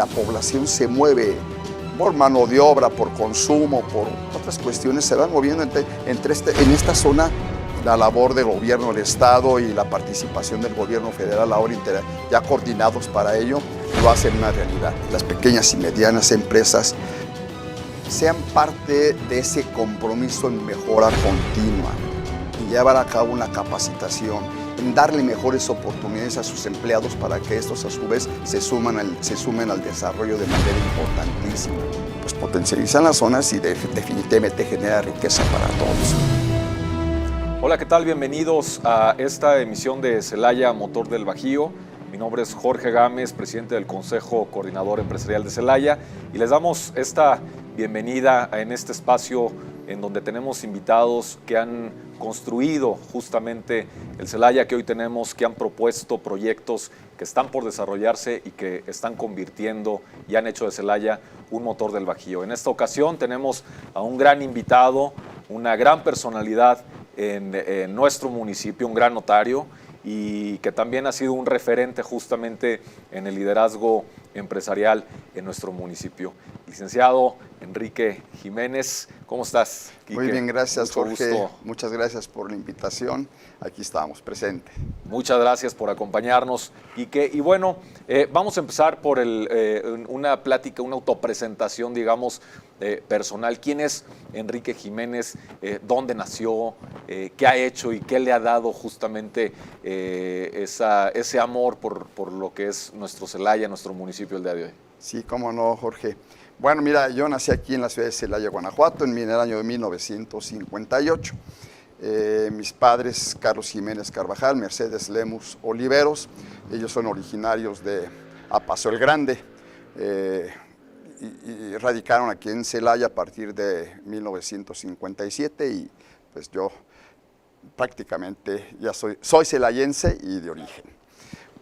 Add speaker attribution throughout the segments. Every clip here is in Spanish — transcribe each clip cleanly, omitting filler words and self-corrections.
Speaker 1: la población se mueve por mano de obra, por consumo, por otras cuestiones, se van moviendo en esta zona. La labor del gobierno del Estado y la participación del gobierno federal ahora ya coordinados para ello, lo hacen una realidad. Las pequeñas y medianas empresas sean parte de ese compromiso en mejora continua, en llevar a cabo una capacitación, en darle mejores oportunidades a sus empleados para que estos a su vez se sumen al desarrollo de manera importantísima. Pues potencializan las zonas y definitivamente genera riqueza para todos.
Speaker 2: Hola, ¿qué tal? Bienvenidos a esta emisión de Celaya Motor del Bajío. Mi nombre es Jorge Gámez, presidente del Consejo Coordinador Empresarial de Celaya, y les damos esta bienvenida en este espacio en donde tenemos invitados que han construido justamente el Celaya que hoy tenemos, que han propuesto proyectos que están por desarrollarse y que están convirtiendo y han hecho de Celaya un motor del Bajío. En esta ocasión tenemos a un gran invitado, una gran personalidad en nuestro municipio, un gran notario, y que también ha sido un referente justamente en el liderazgo empresarial en nuestro municipio. Licenciado Enrique Jiménez, ¿cómo estás, Quique?
Speaker 1: Muy bien, gracias,
Speaker 2: Mucho
Speaker 1: Jorge.
Speaker 2: gusto.
Speaker 1: Muchas gracias por la invitación. Aquí estamos, presente.
Speaker 2: Muchas gracias por acompañarnos, Quique. Y bueno, vamos a empezar por una plática, una autopresentación, digamos, personal. ¿Quién es Enrique Jiménez? ¿Dónde nació? ¿Qué ha hecho y qué le ha dado justamente ese amor por lo que es nuestro Celaya, nuestro municipio el día de hoy?
Speaker 1: Sí, cómo no, Jorge. Bueno, mira, yo nací aquí en la ciudad de Celaya, Guanajuato, en el año de 1958. Mis padres, Carlos Jiménez Carvajal, Mercedes Lemus Oliveros, ellos son originarios de Paso el Grande y radicaron aquí en Celaya a partir de 1957 y pues yo prácticamente ya soy celayense y de origen,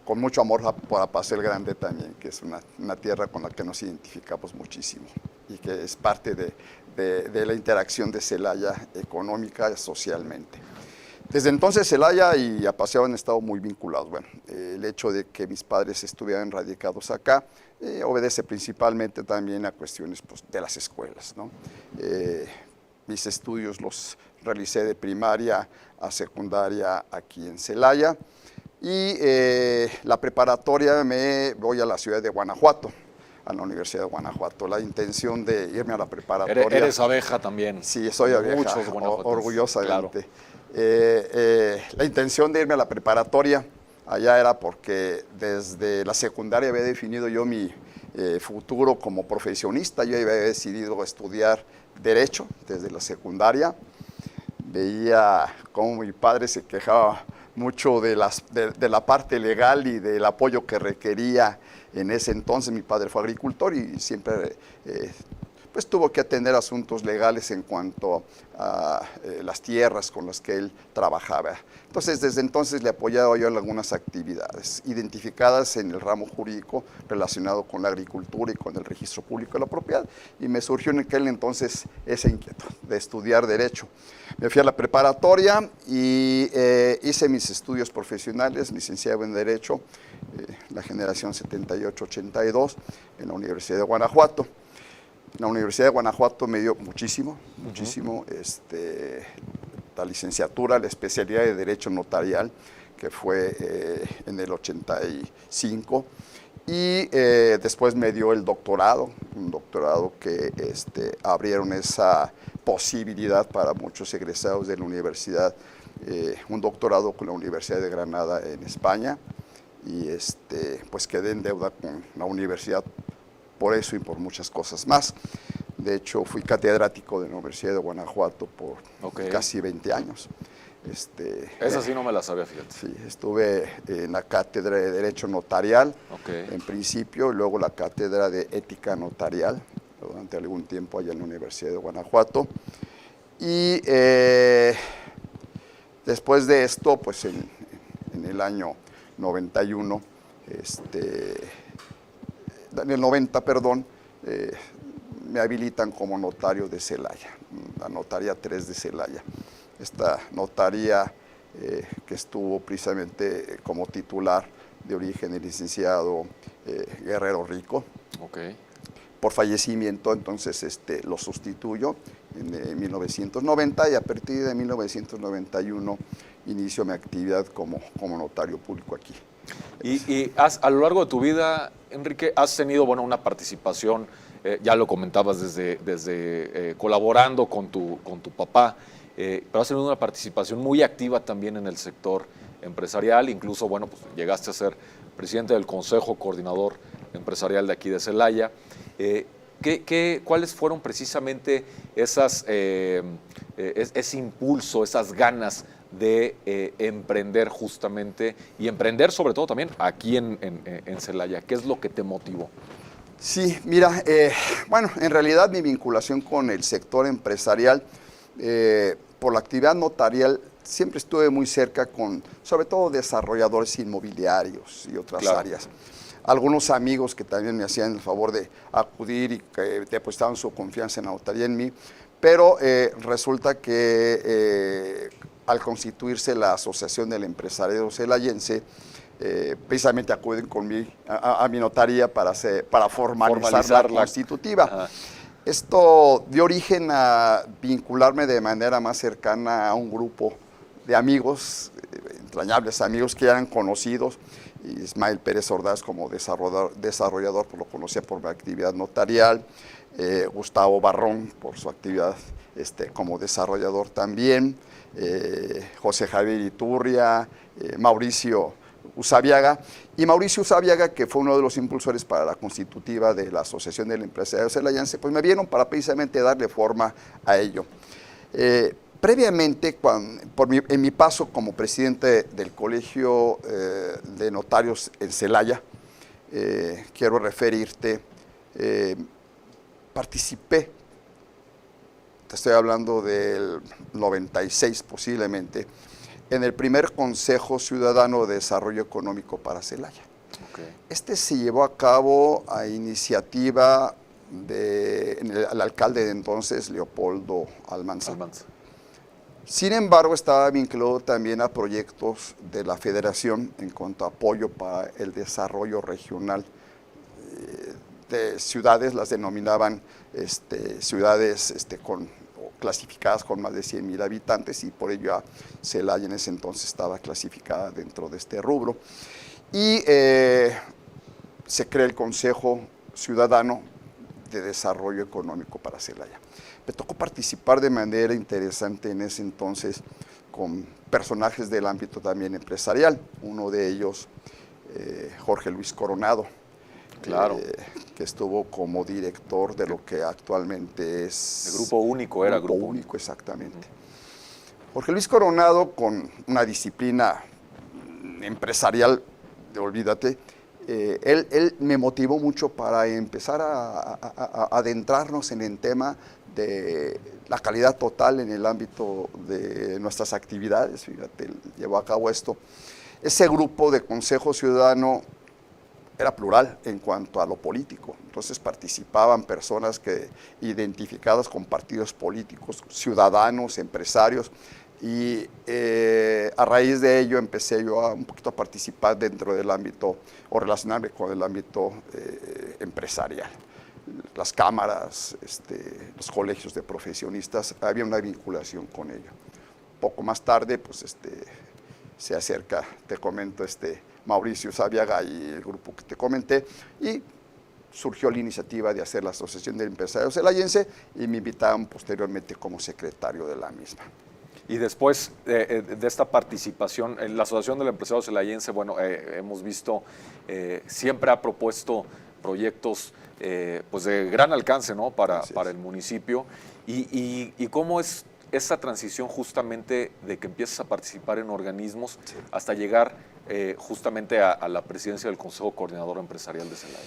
Speaker 1: con mucho amor por Paso el Grande también, que es una tierra con la que nos identificamos muchísimo y que es parte de la interacción de Celaya económica y socialmente. Desde entonces Celaya y Apaseo han estado muy vinculados. Bueno, el hecho de que mis padres estuvieran radicados acá obedece principalmente también a cuestiones pues, de las escuelas, ¿no? Mis estudios los realicé de primaria a secundaria aquí en Celaya y la preparatoria me voy a la ciudad de Guanajuato, a la Universidad de Guanajuato. La intención de irme a la preparatoria.
Speaker 2: ¿Eres abeja también?
Speaker 1: Sí, soy abeja,
Speaker 2: muchos
Speaker 1: orgullosamente.
Speaker 2: Claro.
Speaker 1: La intención de irme a la preparatoria allá era porque desde la secundaria había definido yo mi futuro como profesionista. Yo había decidido estudiar Derecho desde la secundaria. Veía cómo mi padre se quejaba mucho de la parte legal y del apoyo que requería en ese entonces. Mi padre fue agricultor y siempre pues tuvo que atender asuntos legales en cuanto a las tierras con las que él trabajaba. Entonces, desde entonces le apoyaba yo en algunas actividades identificadas en el ramo jurídico relacionado con la agricultura y con el registro público de la propiedad, y me surgió en aquel entonces esa inquietud de estudiar Derecho. Me fui a la preparatoria y hice mis estudios profesionales, licenciado en Derecho, la generación 78-82, en la Universidad de Guanajuato. La Universidad de Guanajuato me dio muchísimo, la licenciatura, la especialidad de Derecho Notarial, que fue en el 85, y después me dio el doctorado, un doctorado que abrieron esa posibilidad para muchos egresados de la universidad, un doctorado con la Universidad de Granada en España, y pues quedé en deuda con la universidad por eso y por muchas cosas más. De hecho, fui catedrático de la Universidad de Guanajuato por casi 20 años.
Speaker 2: Esa sí no me la sabía, fíjate.
Speaker 1: Sí, estuve en la cátedra de Derecho Notarial, en principio, y luego la cátedra de Ética Notarial, durante algún tiempo allá en la Universidad de Guanajuato. Y después de esto, pues en el año 91, en el 90, perdón, me habilitan como notario de Celaya, la Notaría 3 de Celaya. Esta notaría que estuvo precisamente como titular de origen el licenciado Guerrero Rico.
Speaker 2: Okay.
Speaker 1: Por fallecimiento, entonces lo sustituyo en 1990 y a partir de 1991 inicio mi actividad como notario público aquí.
Speaker 2: Y a lo largo de tu vida, Enrique, has tenido una participación, ya lo comentabas desde colaborando con tu papá, pero has tenido una participación muy activa también en el sector empresarial, incluso pues llegaste a ser presidente del Consejo Coordinador Empresarial de aquí de Celaya. ¿Cuáles fueron precisamente ese impulso, esas ganas de emprender justamente y emprender sobre todo también aquí en Celaya? ¿Qué es lo que te motivó?
Speaker 1: Sí, mira, en realidad mi vinculación con el sector empresarial, por la actividad notarial, siempre estuve muy cerca con, sobre todo, desarrolladores inmobiliarios y otras áreas. Algunos amigos que también me hacían el favor de acudir y que depositaban su confianza en la notaría en mí, pero resulta que al constituirse la Asociación del Empresariado Celayense, precisamente acuden conmigo a mi notaría para formalizar la constitutiva. Ajá. Esto dio origen a vincularme de manera más cercana a un grupo de amigos, entrañables amigos que eran conocidos. Ismael Pérez Ordaz como desarrollador, pues lo conocía por mi actividad notarial, Gustavo Barrón por su actividad como desarrollador también, José Javier Iturria, Mauricio Usabiaga, que fue uno de los impulsores para la constitutiva de la Asociación del Empresariado Celayense, pues me vieron para precisamente darle forma a ello. Previamente, en mi paso como presidente del Colegio de Notarios en Celaya, quiero referirte, participé, te estoy hablando del 96 posiblemente, en el primer Consejo Ciudadano de Desarrollo Económico para Celaya. Okay. Este se llevó a cabo a iniciativa del alcalde de entonces, Leopoldo Almanza. Sin embargo, estaba vinculado también a proyectos de la Federación en cuanto a apoyo para el desarrollo regional de ciudades, las denominaban ciudades clasificadas con más de 100,000 habitantes, y por ello Celaya en ese entonces estaba clasificada dentro de este rubro. Y se crea el Consejo Ciudadano de Desarrollo Económico para Celaya. Me tocó participar de manera interesante en ese entonces con personajes del ámbito también empresarial, uno de ellos Jorge Luis Coronado,
Speaker 2: claro,
Speaker 1: que estuvo como director de lo que actualmente es...
Speaker 2: El Grupo Único era
Speaker 1: Grupo Único, exactamente. Jorge Luis Coronado, con una disciplina empresarial, olvídate, él me motivó mucho para empezar a adentrarnos en el tema de la calidad total en el ámbito de nuestras actividades. Fíjate, llevó a cabo esto. Ese grupo de Consejo Ciudadano era plural en cuanto a lo político, entonces participaban personas identificadas con partidos políticos, ciudadanos, empresarios, y a raíz de ello empecé yo un poquito a participar dentro del ámbito, o relacionarme con el ámbito empresarial. Las cámaras, los colegios de profesionistas, había una vinculación con ello. Poco más tarde, pues se acerca, te comento, Mauricio Usabiaga y el grupo que te comenté, y surgió la iniciativa de hacer la Asociación del Empresario Celayense y me invitaron posteriormente como secretario de la misma.
Speaker 2: Y después de esta participación en la Asociación del Empresario Celayense, hemos visto, siempre ha propuesto proyectos pues de gran alcance, ¿no? para el municipio. ¿Y cómo es esa transición justamente de que empiezas a participar en organismos hasta llegar justamente a la presidencia del Consejo Coordinador Empresarial de Celaya?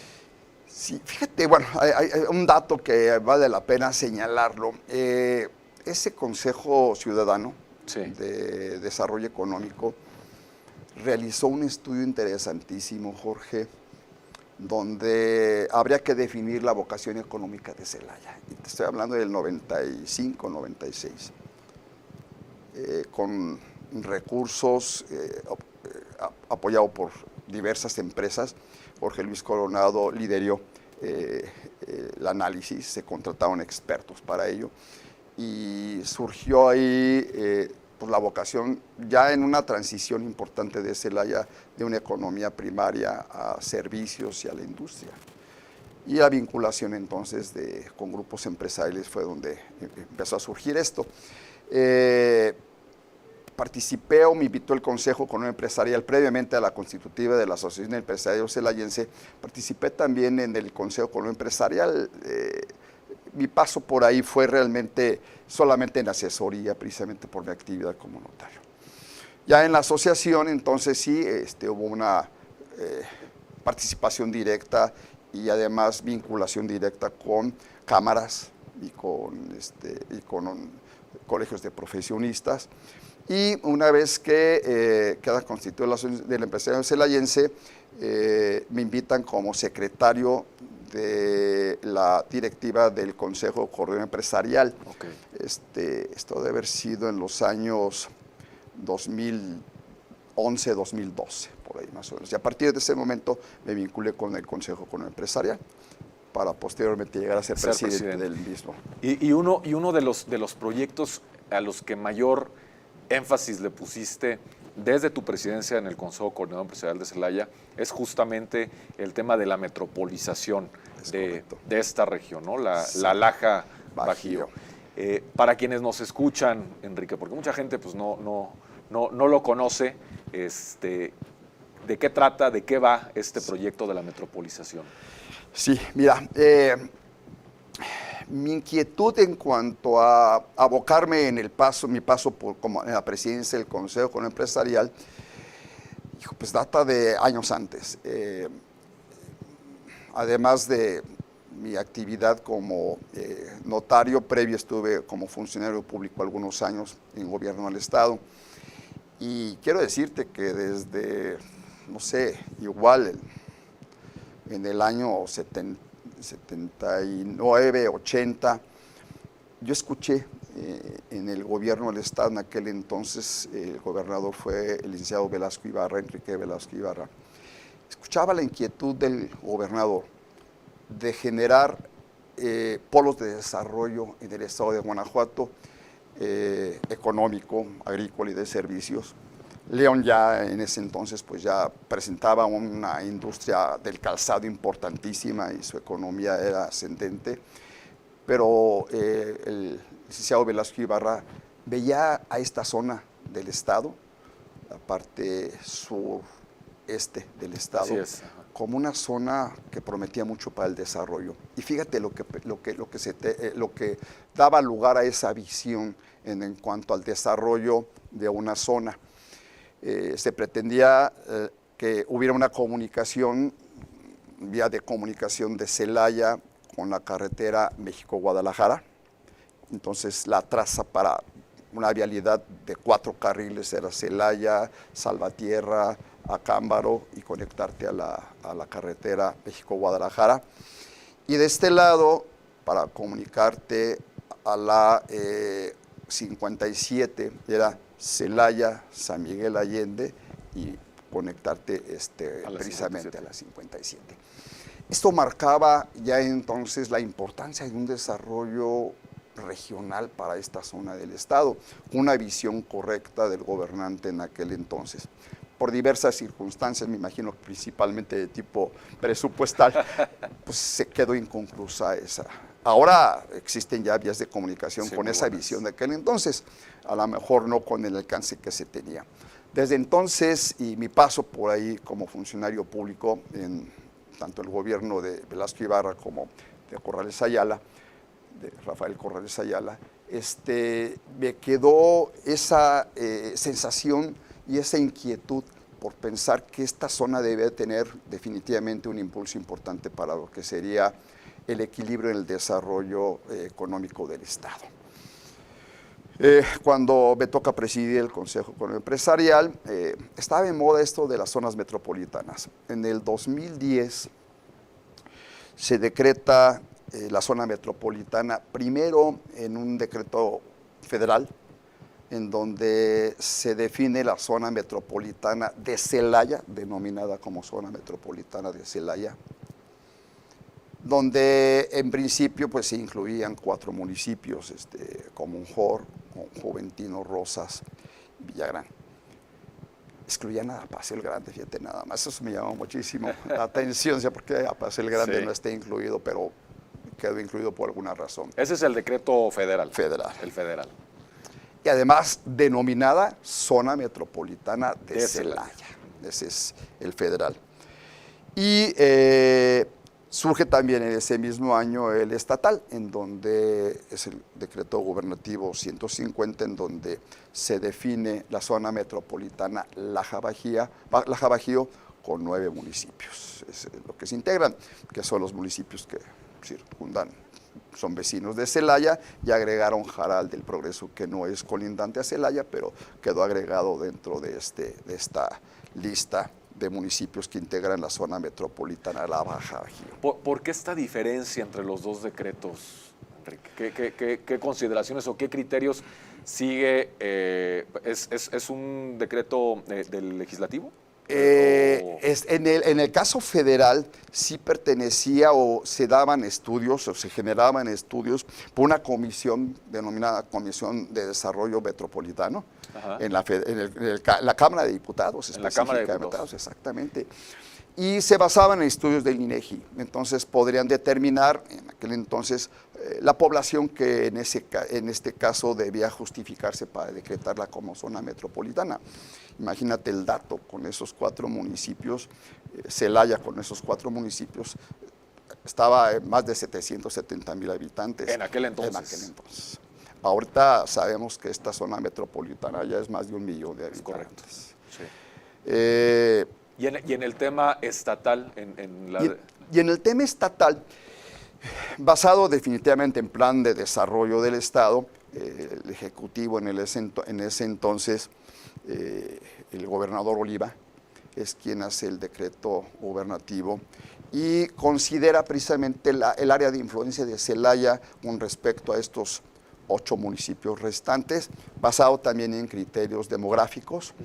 Speaker 1: Sí, fíjate, hay un dato que vale la pena señalarlo. Ese Consejo Ciudadano de Desarrollo Económico realizó un estudio interesantísimo, Jorge, donde habría que definir la vocación económica de Celaya. Y te estoy hablando del 95, 96. Con recursos apoyados por diversas empresas, Jorge Luis Coronado lideró el análisis, se contrataron expertos para ello y surgió ahí pues la vocación, ya en una transición importante de Celaya, de una economía primaria a servicios y a la industria. Y la vinculación entonces con grupos empresariales fue donde empezó a surgir esto. Participé o me invitó el Consejo Económico Empresarial previamente a la constitutiva de la Asociación Empresarial Celayense. Participé también en el Consejo Económico Empresarial. Mi paso por ahí fue realmente solamente en asesoría, precisamente por mi actividad como notario. Ya en la asociación, entonces sí, hubo una participación directa y además vinculación directa con cámaras y con colegios de profesionistas. Y una vez que queda constituida la Asociación del Empresario Celayense, me invitan como secretario de la directiva del Consejo Coordinador Empresarial.
Speaker 2: Okay.
Speaker 1: Esto debe haber sido en los años 2011, 2012, por ahí más o menos. Y a partir de ese momento me vinculé con el Consejo Económico Empresarial para posteriormente llegar a ser presidente del mismo.
Speaker 2: Y uno de los proyectos a los que mayor énfasis le pusiste desde tu presidencia en el Consejo Coordinador Empresarial de Celaya es justamente el tema de la metropolización de esta región, ¿no? La Laja Bajío. Para quienes nos escuchan, Enrique, porque mucha gente pues no lo conoce, ¿de qué trata, de qué va este proyecto de la metropolización?
Speaker 1: Sí, mira, mi inquietud en cuanto a abocarme en mi paso como en la presidencia del Consejo Económico Empresarial, pues data de años antes. Además de mi actividad como notario, previo estuve como funcionario público algunos años en gobierno del Estado. Y quiero decirte que desde, no sé, igual en el año 79, 80, yo escuché en el gobierno del Estado, en aquel entonces el gobernador fue el licenciado Velasco Ibarra, Enrique Velasco Ibarra. Escuchaba la inquietud del gobernador de generar polos de desarrollo en el estado de Guanajuato, económico, agrícola y de servicios. León ya en ese entonces pues ya presentaba una industria del calzado importantísima y su economía era ascendente, pero el licenciado Velasco Ibarra veía a esta zona del estado, la parte sureste del estado, como una zona que prometía mucho para el desarrollo. Y fíjate lo que daba lugar a esa visión en cuanto al desarrollo de una zona. Se pretendía que hubiera una comunicación, vía de comunicación de Celaya con la carretera México-Guadalajara. Entonces la traza para una vialidad de 4 carriles era Celaya, Salvatierra, Acámbaro y conectarte a la carretera México-Guadalajara. Y de este lado, para comunicarte a la 57, era Celaya, San Miguel Allende y conectarte precisamente a la 57. Esto marcaba ya entonces la importancia de un desarrollo regional para esta zona del estado, una visión correcta del gobernante en aquel entonces. Por diversas circunstancias, me imagino principalmente de tipo presupuestal, pues se quedó inconclusa esa. Ahora existen ya vías de comunicación con esa visión de aquel entonces, a lo mejor no con el alcance que se tenía. Desde entonces, y mi paso por ahí como funcionario público, en tanto el gobierno de Velasco Ibarra como de Corrales Ayala, de Rafael Corrales Ayala, me quedó esa sensación y esa inquietud por pensar que esta zona debe tener definitivamente un impulso importante para lo que sería el equilibrio en el desarrollo económico del Estado. Cuando me toca presidir el Consejo Económico Empresarial, estaba en moda esto de las zonas metropolitanas. En el 2010 se decreta la zona metropolitana, primero en un decreto federal, en donde se define la zona metropolitana de Celaya, denominada como zona metropolitana de Celaya, donde en principio pues se incluían 4 municipios, Comonfort, Juventino, Rosas, Villagrán. Excluían a Paseo el Grande, fíjate nada más, eso me llamó muchísimo la atención, o sea, porque a Paseo el Grande
Speaker 2: Sí.
Speaker 1: no esté incluido, pero quedó incluido por alguna razón.
Speaker 2: Ese es el decreto federal.
Speaker 1: Federal.
Speaker 2: El federal.
Speaker 1: Y además denominada Zona Metropolitana de Celaya. Ese es el federal. Y surge también en ese mismo año el estatal, en donde es el decreto gubernativo 150, en donde se define la zona metropolitana Laja Bajío con 9 municipios. Es lo que se integran, que son los municipios que circundan, son vecinos de Celaya, y agregaron Jaral del Progreso, que no es colindante a Celaya, pero quedó agregado dentro de esta lista de municipios que integran la zona metropolitana de la Baja Bajío.
Speaker 2: ¿Por qué esta diferencia entre los dos decretos, Enrique? ¿Qué consideraciones o qué criterios sigue? ¿Es un decreto del legislativo?
Speaker 1: En el caso federal sí pertenecía o se daban estudios o se generaban estudios por una comisión denominada Comisión de Desarrollo Metropolitano en la Cámara de Diputados.
Speaker 2: En la Cámara de Diputados.
Speaker 1: Exactamente. Y se basaban en estudios del INEGI. Entonces podrían determinar en aquel entonces la población que en este caso debía justificarse para decretarla como zona metropolitana. Imagínate el dato, con esos 4 municipios, Celaya con esos 4 municipios, estaba en más de 770,000 habitantes.
Speaker 2: En aquel entonces.
Speaker 1: En aquel entonces. Ahorita sabemos que esta zona metropolitana ya es más de 1 millón de habitantes.
Speaker 2: Es correcto. Sí. Y en el tema estatal,
Speaker 1: y en el tema estatal, basado definitivamente en plan de desarrollo del Estado, el Ejecutivo en ese entonces, el gobernador Oliva, es quien hace el decreto gubernativo y considera precisamente el área de influencia de Celaya con respecto a estos 8 municipios restantes, basado también en criterios demográficos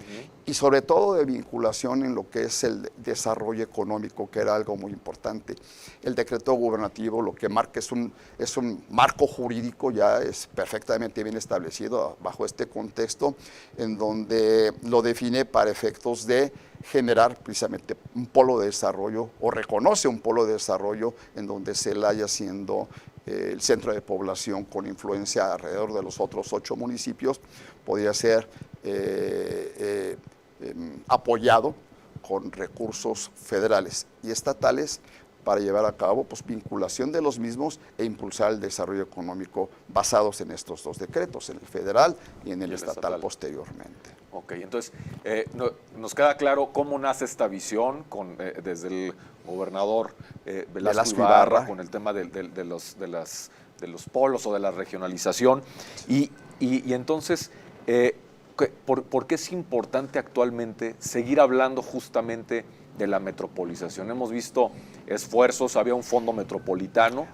Speaker 1: y sobre todo de vinculación en lo que es el desarrollo económico, que era algo muy importante. El decreto gubernativo lo que marca es un marco jurídico, ya es perfectamente bien establecido bajo este contexto, en donde lo define para efectos de generar precisamente un polo de desarrollo, o reconoce un polo de desarrollo en donde Celaya, siendo el centro de población con influencia alrededor de los otros 8 municipios, podría ser apoyado con recursos federales y estatales para llevar a cabo vinculación de los mismos e impulsar el desarrollo económico basados en estos 2 decretos, en el federal y en el estatal posteriormente.
Speaker 2: Ok, entonces nos queda claro cómo nace esta visión desde el gobernador Velasco Ibarra, con el tema de los polos o de la regionalización. Y entonces, ¿por qué es importante actualmente seguir hablando justamente de la metropolización? Hemos visto esfuerzos, había un fondo metropolitano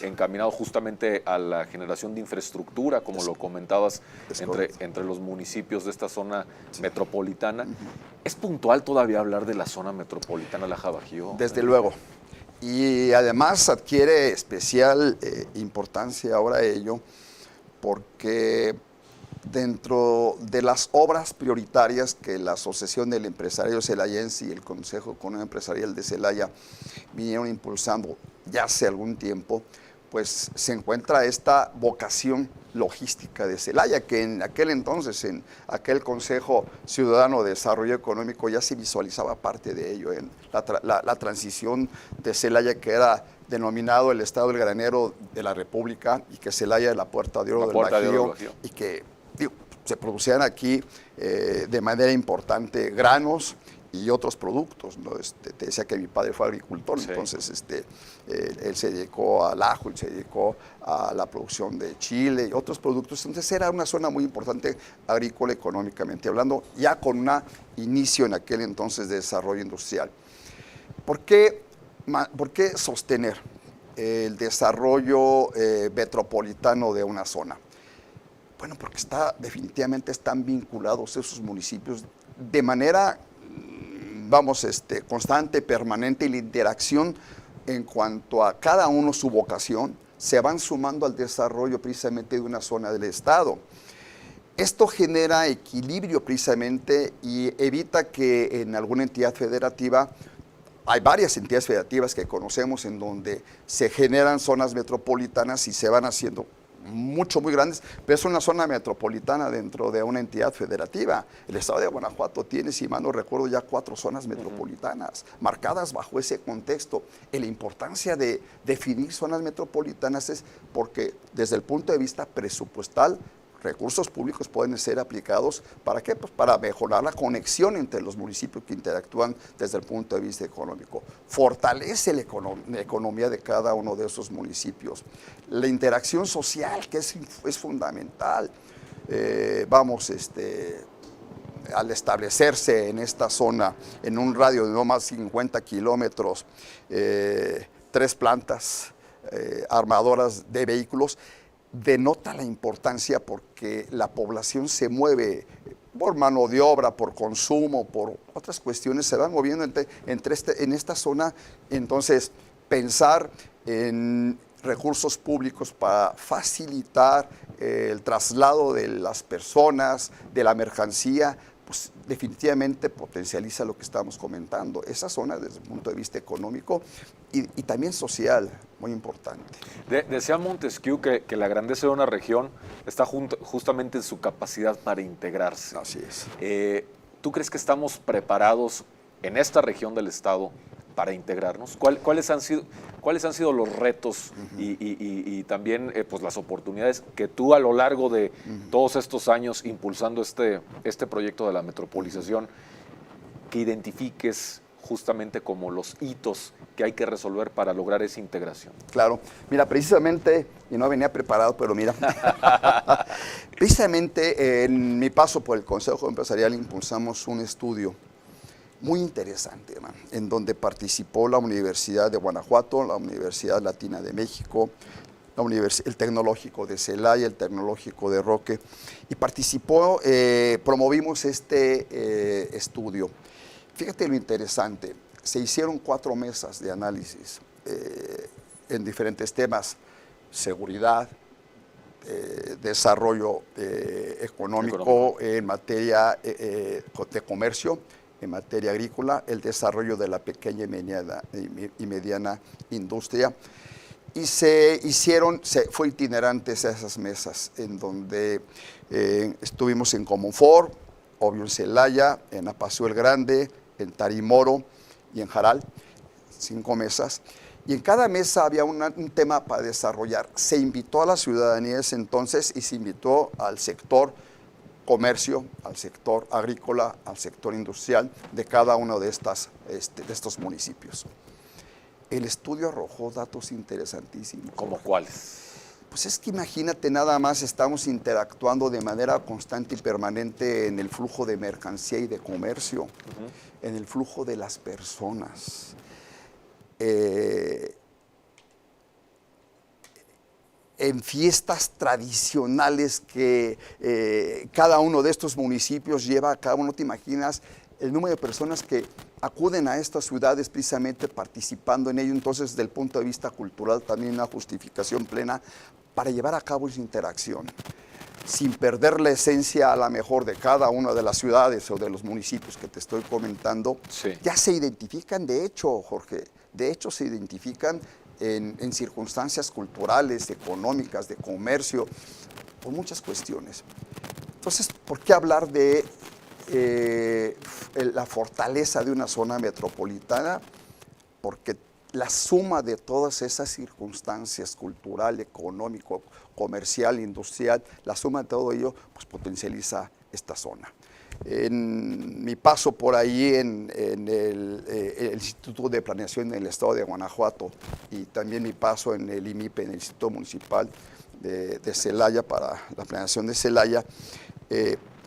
Speaker 2: encaminado justamente a la generación de infraestructura, como lo comentabas, entre los municipios de esta zona metropolitana. ¿Es puntual todavía hablar de la zona metropolitana Laja Bajío?
Speaker 1: Desde luego. Y además adquiere especial importancia ahora ello, porque dentro de las obras prioritarias que la Asociación del Empresario Celayense y el Consejo Económico Empresarial de Celaya vinieron impulsando ya hace algún tiempo, pues se encuentra esta vocación logística de Celaya, que en aquel entonces, en aquel Consejo Ciudadano de Desarrollo Económico, ya se visualizaba parte de ello, en la transición de Celaya, que era denominado el Estado del Granero de la República, y que Celaya es la Puerta de Oro del Bajío, y que se producían aquí de manera importante granos y otros productos, ¿no? Te decía que mi padre fue agricultor, entonces él se dedicó al ajo, él se dedicó a la producción de chile y otros productos. Entonces era una zona muy importante agrícola económicamente hablando, ya con un inicio en aquel entonces de desarrollo industrial. ¿Por qué sostener el desarrollo metropolitano de una zona? Bueno, porque definitivamente están vinculados esos municipios de manera, constante, permanente, y la interacción en cuanto a cada uno su vocación se van sumando al desarrollo precisamente de una zona del Estado. Esto genera equilibrio precisamente y evita que en alguna entidad federativa, hay varias entidades federativas que conocemos en donde se generan zonas metropolitanas y se van haciendo muy grandes, pero es una zona metropolitana dentro de una entidad federativa. El estado de Guanajuato tiene, si mal no recuerdo, ya 4 zonas metropolitanas, marcadas bajo ese contexto. Y la importancia de definir zonas metropolitanas es porque desde el punto de vista presupuestal, recursos públicos pueden ser aplicados, ¿para qué? Pues para mejorar la conexión entre los municipios que interactúan desde el punto de vista económico. Fortalece la economía de cada uno de esos municipios. La interacción social, que es fundamental. Al establecerse en esta zona, en un radio de no más de 50 kilómetros, 3 plantas armadoras de vehículos, denota la importancia porque la población se mueve por mano de obra, por consumo, por otras cuestiones, se van moviendo en esta zona. Entonces, pensar en recursos públicos para facilitar el traslado de las personas, de la mercancía, pues definitivamente potencializa lo que estamos comentando. Esa zona desde el punto de vista económico y también social, muy importante.
Speaker 2: Decía Montesquieu que la grandeza de una región está justamente en su capacidad para integrarse.
Speaker 1: Así es.
Speaker 2: ¿Tú crees que estamos preparados en esta región del Estado para integrarnos? ¿Cuáles han sido los retos y también pues las oportunidades que tú a lo largo de todos estos años impulsando este proyecto de la metropolización, que identifiques justamente como los hitos que hay que resolver para lograr esa integración?
Speaker 1: Claro, mira, precisamente, y no venía preparado, pero mira, precisamente en mi paso por el Consejo Empresarial impulsamos un estudio muy interesante, en donde participó la Universidad de Guanajuato, la Universidad Latina de México, el Tecnológico de Celaya, el Tecnológico de Roque, y promovimos este estudio. Fíjate lo interesante, se hicieron 4 mesas de análisis en diferentes temas: seguridad, desarrollo económico en materia de comercio, en materia agrícola, el desarrollo de la pequeña y mediana industria. Y fue itinerantes a esas mesas, en donde estuvimos en Comonfort, obvio en Celaya, en Apaseo el Grande, en Tarimoro y en Jaral, 5 mesas. Y en cada mesa había un tema para desarrollar. Se invitó a la ciudadanía de ese entonces y se invitó al sector comercio, al sector agrícola, al sector industrial de cada uno de estos municipios. El estudio arrojó datos interesantísimos.
Speaker 2: ¿Cómo cuáles?
Speaker 1: Pues es que imagínate, nada más estamos interactuando de manera constante y permanente en el flujo de mercancía y de comercio, en el flujo de las personas. En fiestas tradicionales que cada uno de estos municipios lleva a cabo. No te imaginas el número de personas que acuden a estas ciudades precisamente participando en ello. Entonces, desde el punto de vista cultural, también una justificación plena para llevar a cabo esa interacción, sin perder la esencia a la mejor de cada una de las ciudades o de los municipios que te estoy comentando.
Speaker 2: Sí.
Speaker 1: Ya se identifican, de hecho, Jorge, se identifican en circunstancias culturales, económicas, de comercio, por muchas cuestiones. Entonces, ¿por qué hablar de la fortaleza de una zona metropolitana? Porque la suma de todas esas circunstancias cultural, económico, comercial, industrial, la suma de todo ello, pues potencializa esta zona. En mi paso por ahí en el Instituto de Planeación en el Estado de Guanajuato y también mi paso en el IMIPE, en el Instituto Municipal de Celaya, para la planeación de Celaya,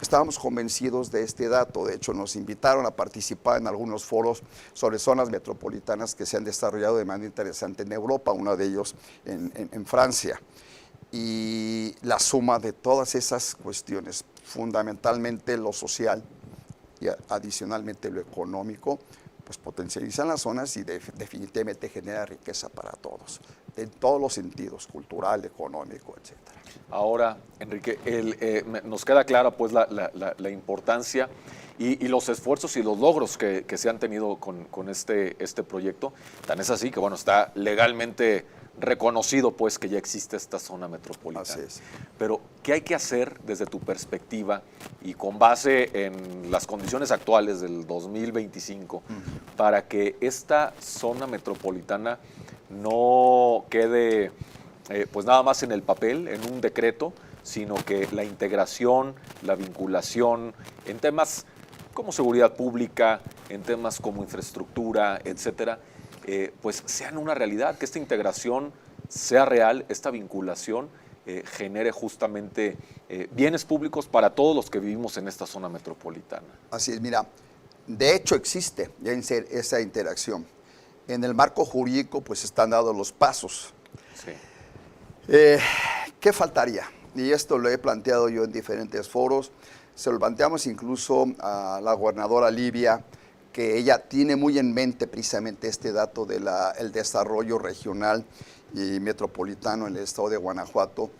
Speaker 1: estábamos convencidos de este dato. De hecho, nos invitaron a participar en algunos foros sobre zonas metropolitanas que se han desarrollado de manera interesante en Europa, uno de ellos en Francia. y la suma de todas esas cuestiones, fundamentalmente lo social y adicionalmente lo económico, pues potencializan las zonas y definitivamente genera riqueza para todos, en todos los sentidos, cultural, económico, etcétera.
Speaker 2: Ahora, Enrique, nos queda clara pues la importancia y los esfuerzos y los logros que se han tenido con este proyecto. Tan es así que bueno, está legalmente reconocido pues que ya existe esta zona metropolitana.
Speaker 1: Así es.
Speaker 2: Pero, ¿qué hay que hacer desde tu perspectiva y con base en las condiciones actuales del 2025 para que esta zona metropolitana no quede pues nada más en el papel, en un decreto, sino que la integración, la vinculación en temas como seguridad pública, en temas como infraestructura, etcétera, pues sean una realidad, que esta integración sea real, esta vinculación genere justamente bienes públicos para todos los que vivimos en esta zona metropolitana?
Speaker 1: Así es, mira, de hecho existe ya esa interacción. En el marco jurídico pues están dados los pasos.
Speaker 2: Sí.
Speaker 1: ¿Qué faltaría? Y esto lo he planteado yo en diferentes foros, se lo planteamos incluso a la gobernadora Livia, que ella tiene muy en mente precisamente este dato del desarrollo regional y metropolitano en el estado de Guanajuato.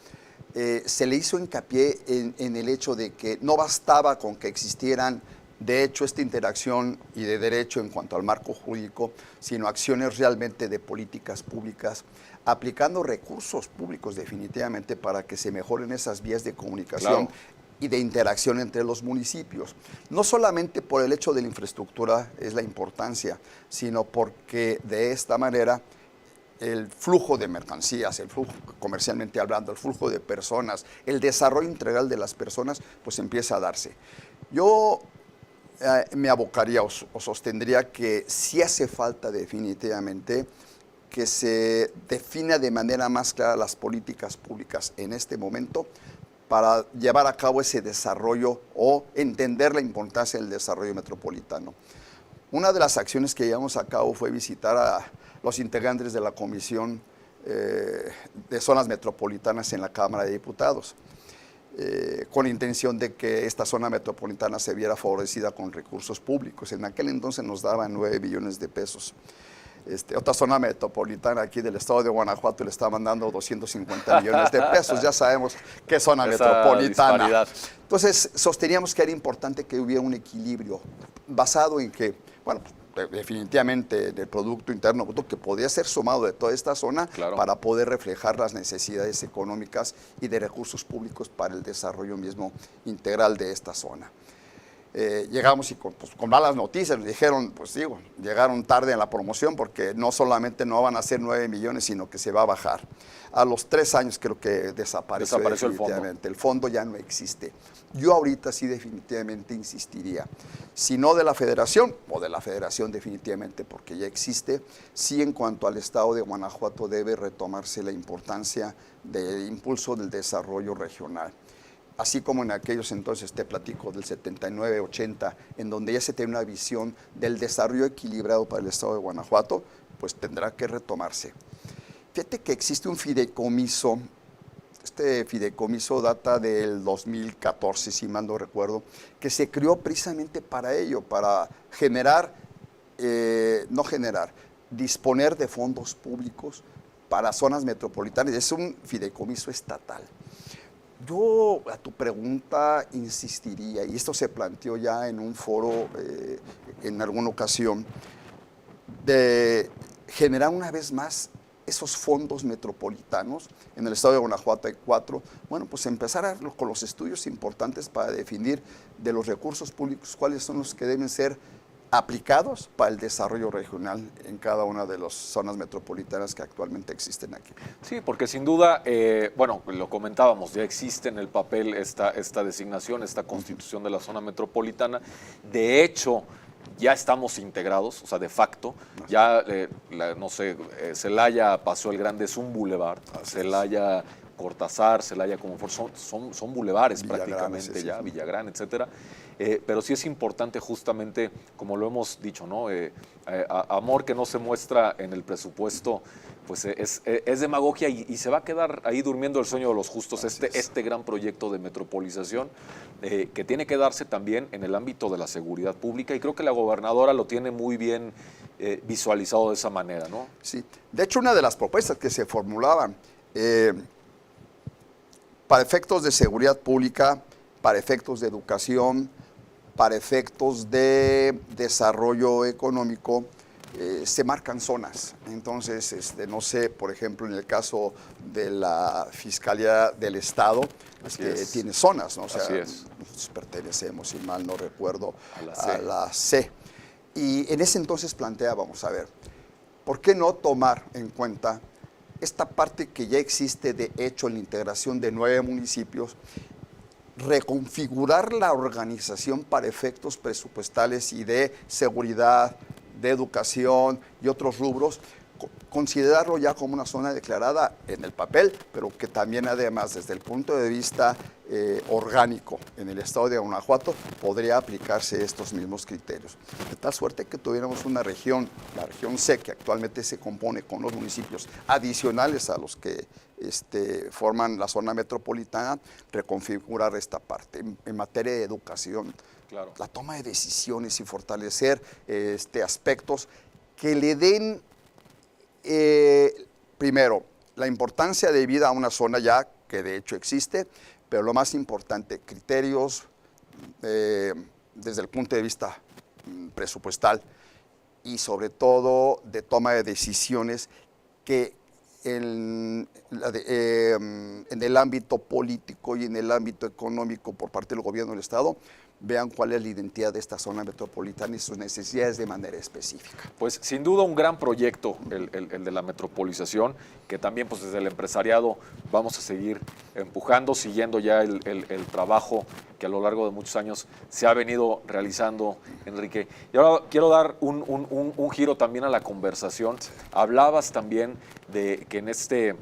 Speaker 1: Se le hizo hincapié en el hecho de que no bastaba con que existieran, de hecho, esta interacción y de derecho en cuanto al marco jurídico, sino acciones realmente de políticas públicas, aplicando recursos públicos definitivamente para que se mejoren esas vías de comunicación. Claro. Y de interacción entre los municipios. No solamente por el hecho de la infraestructura es la importancia, sino porque de esta manera el flujo de mercancías, el flujo comercialmente hablando, el flujo de personas, el desarrollo integral de las personas, pues empieza a darse. Yo me abocaría o sostendría que sí hace falta definitivamente que se defina de manera más clara las políticas públicas en este momento para llevar a cabo ese desarrollo o entender la importancia del desarrollo metropolitano. Una de las acciones que llevamos a cabo fue visitar a los integrantes de la Comisión de Zonas Metropolitanas en la Cámara de Diputados, con intención de que esta zona metropolitana se viera favorecida con recursos públicos. En aquel entonces nos daban 9 billones de pesos. Otra zona metropolitana aquí del estado de Guanajuato le estaban dando 250 millones de pesos. Ya sabemos qué zona metropolitana. Disparidad. Entonces, sosteníamos que era importante que hubiera un equilibrio basado en que, bueno, definitivamente del Producto Interno Bruto que podía ser sumado de toda esta zona, claro, para poder reflejar las necesidades económicas y de recursos públicos para el desarrollo mismo integral de esta zona. Llegamos y con malas noticias, nos dijeron, pues digo, llegaron tarde en la promoción porque no solamente no van a ser 9 millones, sino que se va a bajar. A los 3 años creo que desapareció definitivamente. El fondo ya no existe. Yo ahorita sí definitivamente insistiría, si no de la federación, o de la federación definitivamente porque ya existe, sí en cuanto al estado de Guanajuato debe retomarse la importancia del impulso del desarrollo regional. Así como en aquellos entonces, te platico, del 79, 80, en donde ya se tiene una visión del desarrollo equilibrado para el estado de Guanajuato, pues tendrá que retomarse. Fíjate que existe un fideicomiso, este fideicomiso data del 2014, si mal no recuerdo, que se creó precisamente para ello, para disponer de fondos públicos para zonas metropolitanas. Es un fideicomiso estatal. Yo a tu pregunta insistiría, y esto se planteó ya en un foro en alguna ocasión, de generar una vez más esos fondos metropolitanos. En el estado de Guanajuato hay 4. Bueno, pues empezar con los estudios importantes para definir de los recursos públicos cuáles son los que deben ser aplicados para el desarrollo regional en cada una de las zonas metropolitanas que actualmente existen aquí.
Speaker 2: Sí, porque sin duda, bueno, lo comentábamos, ya existe en el papel esta designación, esta constitución de la zona metropolitana. De hecho, ya estamos integrados, o sea, de facto, ya, no sé, Celaya, Paso el Grande es un bulevar, Celaya, Cortázar, Celaya, Comonfort, son bulevares prácticamente sí, ya, sí. Villagrán, etcétera. Pero sí es importante justamente, como lo hemos dicho, ¿no? Amor que no se muestra en el presupuesto pues es demagogia y se va a quedar ahí durmiendo el sueño de los justos este gran proyecto de metropolización que tiene que darse también en el ámbito de la seguridad pública, y creo que la gobernadora lo tiene muy bien visualizado de esa manera, ¿no?
Speaker 1: Sí, de hecho una de las propuestas que se formulaban para efectos de seguridad pública, para efectos de educación, para efectos de desarrollo económico, se marcan zonas. Entonces, no sé, por ejemplo, en el caso de la Fiscalía del Estado, tiene zonas, ¿no? O sea, nosotros pertenecemos, si mal no recuerdo, a la C. Y en ese entonces planteábamos, a ver, ¿por qué no tomar en cuenta esta parte que ya existe de hecho en la integración de 9 municipios, reconfigurar la organización para efectos presupuestales y de seguridad, de educación y otros rubros, considerarlo ya como una zona declarada en el papel, pero que también además desde el punto de vista orgánico en el estado de Guanajuato podría aplicarse estos mismos criterios. De tal suerte que tuviéramos una región, la región C, que actualmente se compone con los municipios adicionales a los que forman la zona metropolitana, reconfigurar esta parte. En materia de educación, claro, la toma de decisiones y fortalecer aspectos que le den, primero, la importancia de vida a una zona ya que de hecho existe, pero lo más importante, criterios desde el punto de vista presupuestal y sobre todo de toma de decisiones que en el ámbito político y en el ámbito económico por parte del gobierno del Estado vean cuál es la identidad de esta zona metropolitana y sus necesidades de manera específica.
Speaker 2: Pues sin duda un gran proyecto el de la metropolización, que también pues desde el empresariado vamos a seguir empujando, siguiendo ya el trabajo que a lo largo de muchos años se ha venido realizando, Enrique. Y ahora quiero dar un giro también a la conversación. Hablabas también de que en este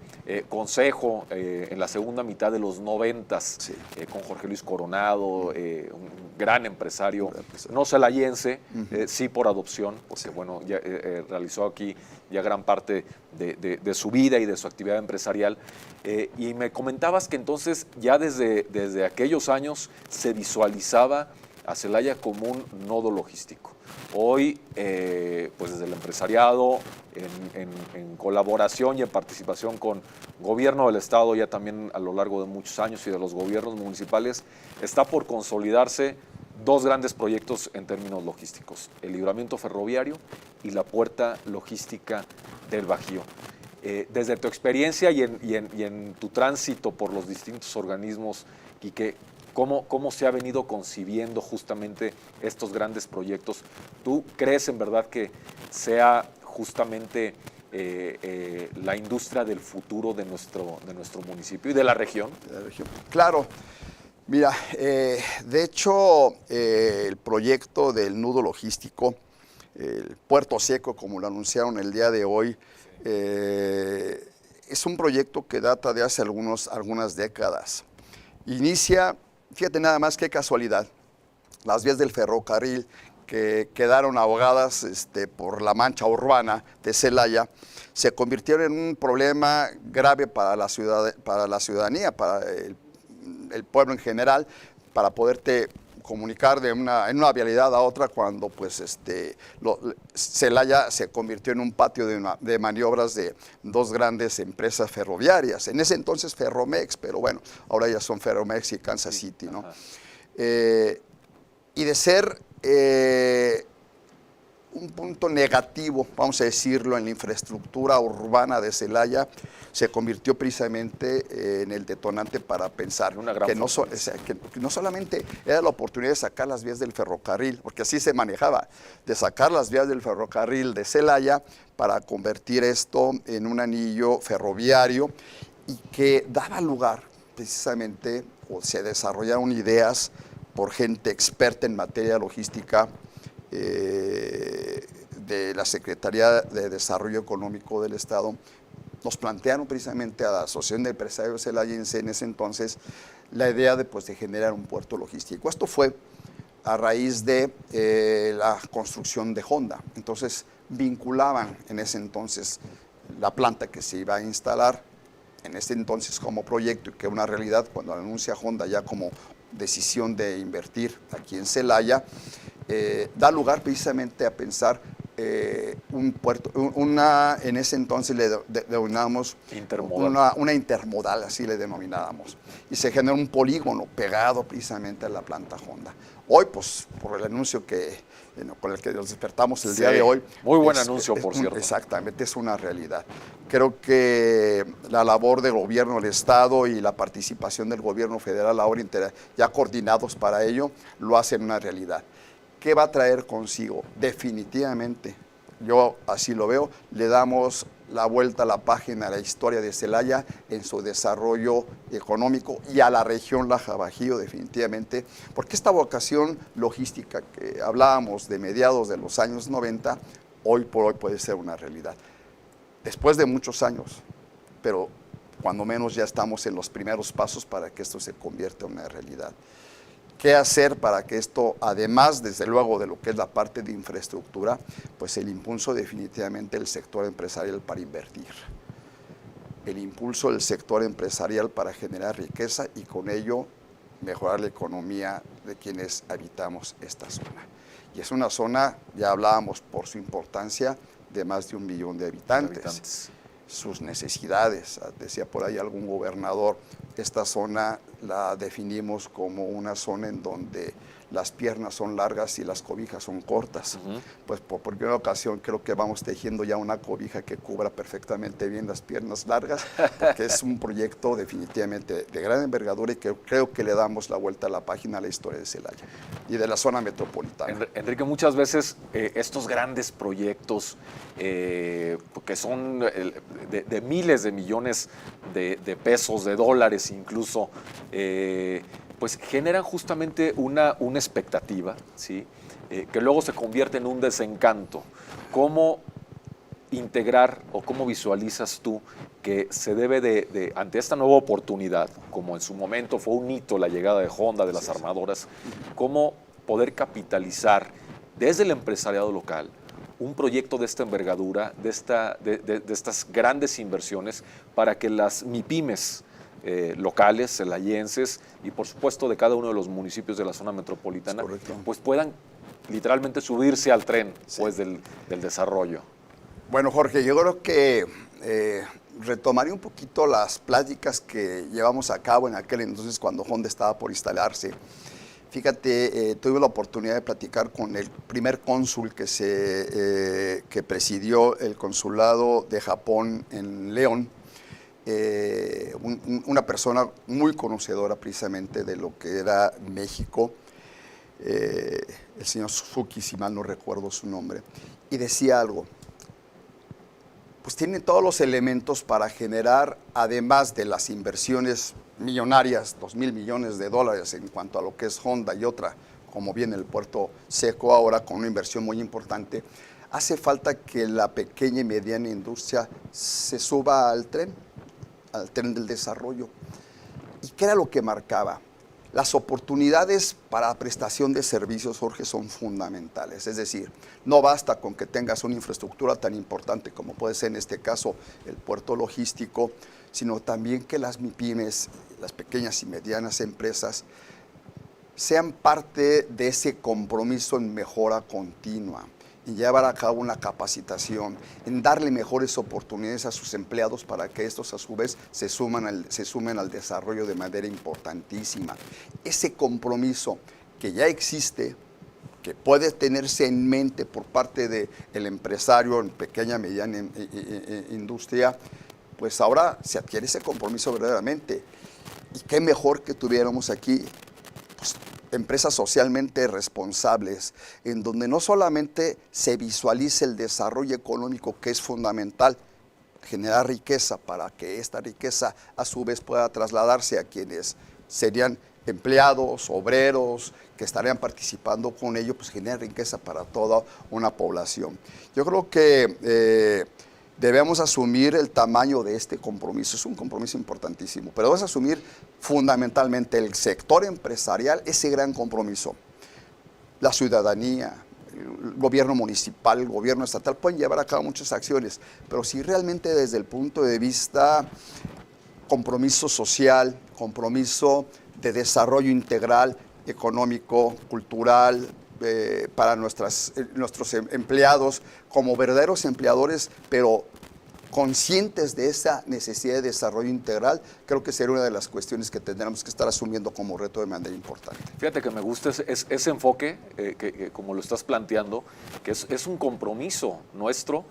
Speaker 2: consejo, en la segunda mitad de los 90s, sí, con Jorge Luis Coronado, un gran empresario, no celayense, sí por adopción, porque bueno, ya, realizó aquí ya gran parte de su vida y de su actividad empresarial. Y me comentabas que entonces ya desde aquellos años se visualizaba a Celaya como un nodo logístico. Hoy, pues desde el empresariado, en colaboración y en participación con gobierno del Estado, ya también a lo largo de muchos años, y de los gobiernos municipales, está por consolidarse dos grandes proyectos en términos logísticos: el libramiento ferroviario y la puerta logística del Bajío. Desde tu experiencia y en tu tránsito por los distintos organismos, Quique, ¿cómo se ha venido concibiendo justamente estos grandes proyectos? ¿Tú crees en verdad que sea justamente la industria del futuro de nuestro municipio y de la región?
Speaker 1: Claro. Mira, de hecho, el proyecto del nudo logístico, el Puerto Seco, como lo anunciaron el día de hoy, es un proyecto que data de hace algunas décadas. Inicia, fíjate nada más qué casualidad, las vías del ferrocarril que quedaron ahogadas por la mancha urbana de Celaya, se convirtieron en un problema grave para la ciudadanía, para el pueblo en general, para poderte comunicar en una vialidad a otra, cuando pues Celaya se convirtió en un patio de maniobras de dos grandes empresas ferroviarias. En ese entonces Ferromex, pero bueno, ahora ya son Ferromex y Kansas City, ¿no? Y de ser un punto negativo, vamos a decirlo, en la infraestructura urbana de Celaya, se convirtió precisamente en el detonante para pensar que no solamente era la oportunidad de sacar las vías del ferrocarril, porque así se manejaba, de sacar las vías del ferrocarril de Celaya para convertir esto en un anillo ferroviario, y que daba lugar precisamente, o se desarrollaron ideas por gente experta en materia logística, de la Secretaría de Desarrollo Económico del Estado. Nos plantearon precisamente a la Asociación de Empresarios Celayense en ese entonces la idea de generar un puerto logístico. Esto fue a raíz de la construcción de Honda. Entonces vinculaban en ese entonces la planta que se iba a instalar en ese entonces como proyecto y que una realidad cuando anuncia Honda ya como decisión de invertir aquí en Celaya, da lugar precisamente a pensar un puerto, en ese entonces le denominamos una intermodal, así le denominábamos, y se generó un polígono pegado precisamente a la planta Honda. Hoy, pues, por el anuncio con el que nos despertamos el día de hoy.
Speaker 2: Muy buen anuncio, por cierto.
Speaker 1: Exactamente, es una realidad. Creo que la labor del gobierno del Estado y la participación del gobierno federal ahora ya coordinados para ello, lo hacen una realidad. ¿Qué va a traer consigo? Definitivamente, yo así lo veo, le damos la vuelta a la página a la historia de Celaya en su desarrollo económico y a la región Laja-Bajío definitivamente, porque esta vocación logística que hablábamos de mediados de los años 90, hoy por hoy puede ser una realidad. Después de muchos años, pero cuando menos ya estamos en los primeros pasos para que esto se convierta en una realidad. ¿Qué hacer para que esto, además, desde luego, de lo que es la parte de infraestructura, pues el impulso definitivamente del sector empresarial para invertir? El impulso del sector empresarial para generar riqueza y con ello mejorar la economía de quienes habitamos esta zona. Y es una zona, ya hablábamos por su importancia, de más de 1 millón de habitantes. Sus necesidades, decía por ahí algún gobernador, esta zona la definimos como una zona en donde las piernas son largas y las cobijas son cortas. Pues por primera ocasión creo que vamos tejiendo ya una cobija que cubra perfectamente bien las piernas largas, porque es un proyecto definitivamente de gran envergadura y que creo que le damos la vuelta a la página a la historia de Celaya y de la zona metropolitana.
Speaker 2: Enrique, muchas veces estos grandes proyectos que son de miles de millones de pesos, de dólares incluso, pues generan justamente una expectativa, ¿sí? Que luego se convierte en un desencanto. ¿Cómo integrar o cómo visualizas tú que se debe ante esta nueva oportunidad, como en su momento fue un hito la llegada de Honda, de las armadoras, cómo poder capitalizar desde el empresariado local un proyecto de esta envergadura, de estas grandes inversiones, para que las MIPYMES locales, celayenses y por supuesto de cada uno de los municipios de la zona metropolitana, pues puedan literalmente subirse al tren pues, del desarrollo?
Speaker 1: Bueno, Jorge, yo creo que retomaré un poquito las pláticas que llevamos a cabo en aquel entonces cuando Honda estaba por instalarse. Fíjate, tuve la oportunidad de platicar con el primer cónsul que presidió el consulado de Japón en León, una persona muy conocedora precisamente de lo que era México, el señor Suzuki, si mal no recuerdo su nombre, y decía algo, pues tiene todos los elementos para generar, además de las inversiones millonarias, 2,000 millones de dólares en cuanto a lo que es Honda y otra, como viene el Puerto Seco ahora con una inversión muy importante, hace falta que la pequeña y mediana industria se suba al tren del desarrollo. ¿Y qué era lo que marcaba? Las oportunidades para prestación de servicios, Jorge, son fundamentales. Es decir, no basta con que tengas una infraestructura tan importante como puede ser en este caso el puerto logístico, sino también que las MIPYMES, las pequeñas y medianas empresas, sean parte de ese compromiso en mejora continua, en llevar a cabo una capacitación, en darle mejores oportunidades a sus empleados para que estos a su vez se sumen al desarrollo de manera importantísima. Ese compromiso que ya existe, que puede tenerse en mente por parte del empresario en pequeña y mediana industria, pues ahora se adquiere ese compromiso verdaderamente. Y qué mejor que tuviéramos aquí pues, empresas socialmente responsables, en donde no solamente se visualice el desarrollo económico, que es fundamental, generar riqueza para que esta riqueza a su vez pueda trasladarse a quienes serían empleados, obreros, que estarían participando con ello, pues genera riqueza para toda una población. Yo creo que debemos asumir el tamaño de este compromiso. Es un compromiso importantísimo, pero debemos asumir fundamentalmente el sector empresarial, ese gran compromiso. La ciudadanía, el el gobierno municipal, el gobierno estatal pueden llevar a cabo muchas acciones, pero si realmente desde el punto de vista compromiso social, compromiso de desarrollo integral, económico, cultural, para nuestros empleados como verdaderos empleadores, pero conscientes de esa necesidad de desarrollo integral, creo que sería una de las cuestiones que tendremos que estar asumiendo como reto de manera importante.
Speaker 2: Fíjate que me gusta ese enfoque, que como lo estás planteando, que es un compromiso nuestro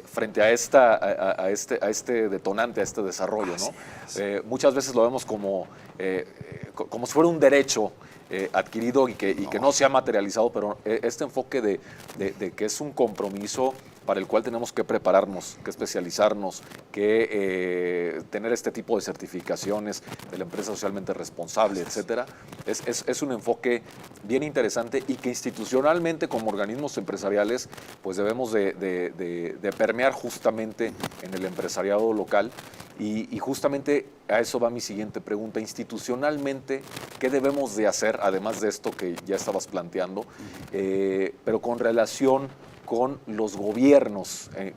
Speaker 2: frente a este detonante, a este desarrollo, ¿no? Muchas veces lo vemos como si fuera un derecho adquirido y que no se ha materializado, pero este enfoque de que es un compromiso para el cual tenemos que prepararnos, que especializarnos, que tener este tipo de certificaciones de la empresa socialmente responsable, etcétera, es un enfoque bien interesante y que institucionalmente como organismos empresariales pues debemos de permear justamente en el empresariado local y justamente a eso va mi siguiente pregunta. Institucionalmente, ¿qué debemos de hacer, además de esto que ya estabas planteando, pero con relación con los gobiernos, en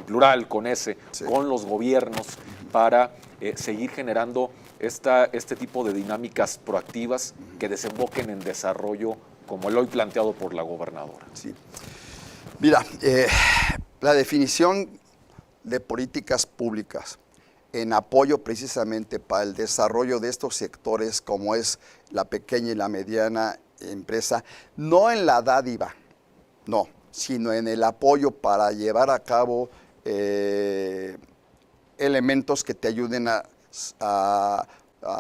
Speaker 2: plural, con ese, sí, con los gobiernos para seguir generando este tipo de dinámicas proactivas que desemboquen en desarrollo como el hoy planteado por la gobernadora?
Speaker 1: Sí. Mira, la definición de políticas públicas en apoyo precisamente para el desarrollo de estos sectores como es la pequeña y la mediana empresa, no en la dádiva, no, sino en el apoyo para llevar a cabo elementos que te ayuden a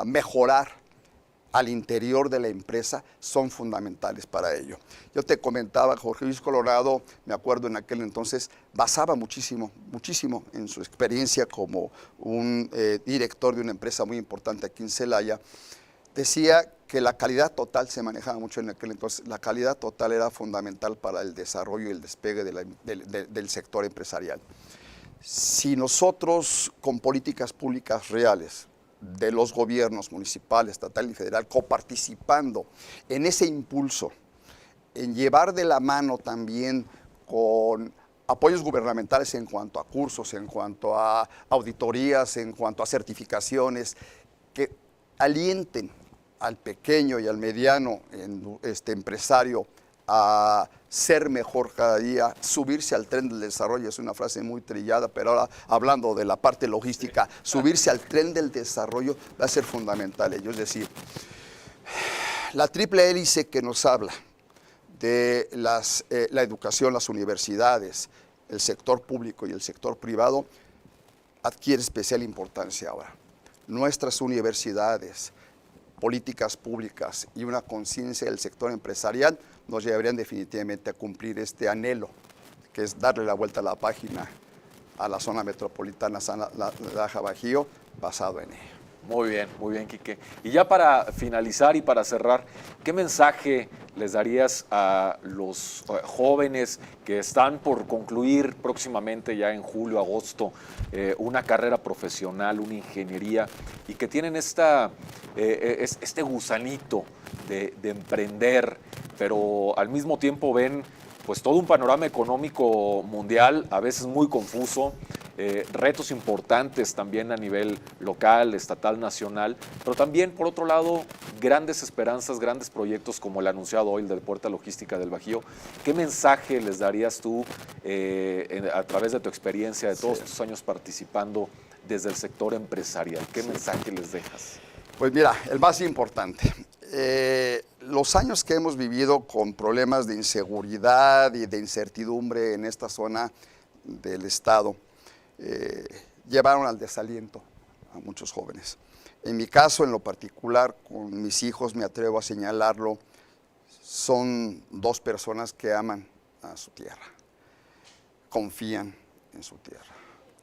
Speaker 1: mejorar al interior de la empresa, son fundamentales para ello. Yo te comentaba, Jorge Luis Colorado, me acuerdo en aquel entonces, basaba muchísimo en su experiencia como un director de una empresa muy importante aquí en Celaya. Decía que la calidad total se manejaba mucho en aquel entonces. La calidad total era fundamental para el desarrollo y el despegue del sector empresarial. Si nosotros con políticas públicas reales de los gobiernos municipal, estatal y federal coparticipando en ese impulso, en llevar de la mano también con apoyos gubernamentales en cuanto a cursos, en cuanto a auditorías, en cuanto a certificaciones, que alienten al pequeño y al mediano empresario a ser mejor cada día, subirse al tren del desarrollo, es una frase muy trillada, pero ahora hablando de la parte logística, subirse al tren del desarrollo va a ser fundamental ello. Es decir, la triple hélice que nos habla de la educación, las universidades, el sector público y el sector privado, adquiere especial importancia ahora. Nuestras universidades, políticas públicas y una conciencia del sector empresarial nos llevarían definitivamente a cumplir este anhelo, que es darle la vuelta a la página a la zona metropolitana Laja Bajío, basado en ello.
Speaker 2: Muy bien, Quique. Y ya para finalizar y para cerrar, ¿qué mensaje les darías a los jóvenes que están por concluir próximamente, ya en julio, agosto, una carrera profesional, una ingeniería, y que tienen este gusanito de emprender, pero al mismo tiempo ven pues todo un panorama económico mundial, a veces muy confuso, retos importantes también a nivel local, estatal, nacional, pero también, por otro lado, grandes esperanzas, grandes proyectos como el anunciado hoy del Puerta Logística del Bajío? ¿Qué mensaje les darías tú a través de tu experiencia, de todos tus años participando desde el sector empresarial? ¿Qué mensaje les dejas?
Speaker 1: Pues mira, el más importante. Los años que hemos vivido con problemas de inseguridad y de incertidumbre en esta zona del estado llevaron al desaliento a muchos jóvenes. En mi caso, en lo particular, con mis hijos, me atrevo a señalarlo, son dos personas que aman a su tierra, confían en su tierra,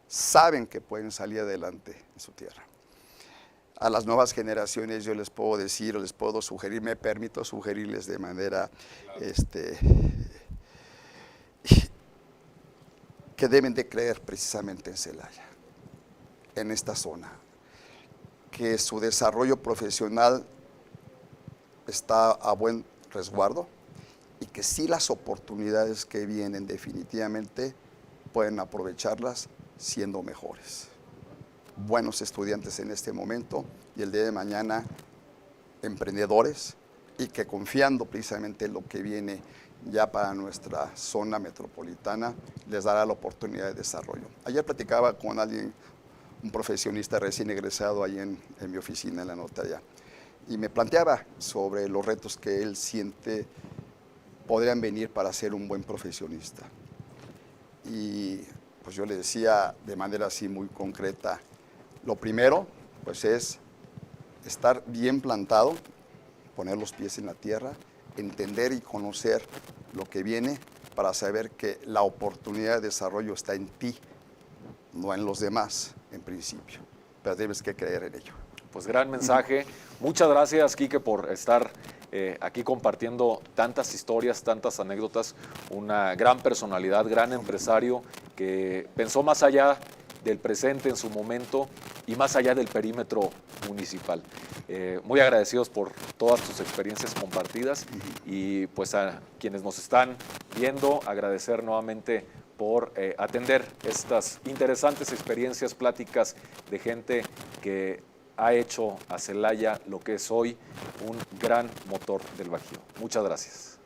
Speaker 1: saben que pueden salir adelante en su tierra. A las nuevas generaciones yo les puedo decir o les puedo sugerir, me permito sugerirles de manera que deben de creer precisamente en Celaya, en esta zona, que su desarrollo profesional está a buen resguardo y que sí las oportunidades que vienen definitivamente pueden aprovecharlas siendo mejores. Buenos estudiantes en este momento y el día de mañana emprendedores, y que confiando precisamente en lo que viene ya para nuestra zona metropolitana, les dará la oportunidad de desarrollo. Ayer platicaba con alguien, un profesionista recién egresado ahí en mi oficina en la notaría, y me planteaba sobre los retos que él siente podrían venir para ser un buen profesionista. Y pues yo le decía de manera así muy concreta, lo primero pues es estar bien plantado, poner los pies en la tierra, entender y conocer lo que viene para saber que la oportunidad de desarrollo está en ti, no en los demás en principio, pero debes que creer en ello.
Speaker 2: Pues gran mensaje. Muchas gracias, Quique, por estar aquí compartiendo tantas historias, tantas anécdotas. Una gran personalidad, gran empresario que pensó más allá del presente en su momento y más allá del perímetro municipal. Muy agradecidos por todas tus experiencias compartidas y pues a quienes nos están viendo, agradecer nuevamente por atender estas interesantes experiencias, pláticas de gente que ha hecho a Celaya lo que es hoy un gran motor del Bajío. Muchas gracias.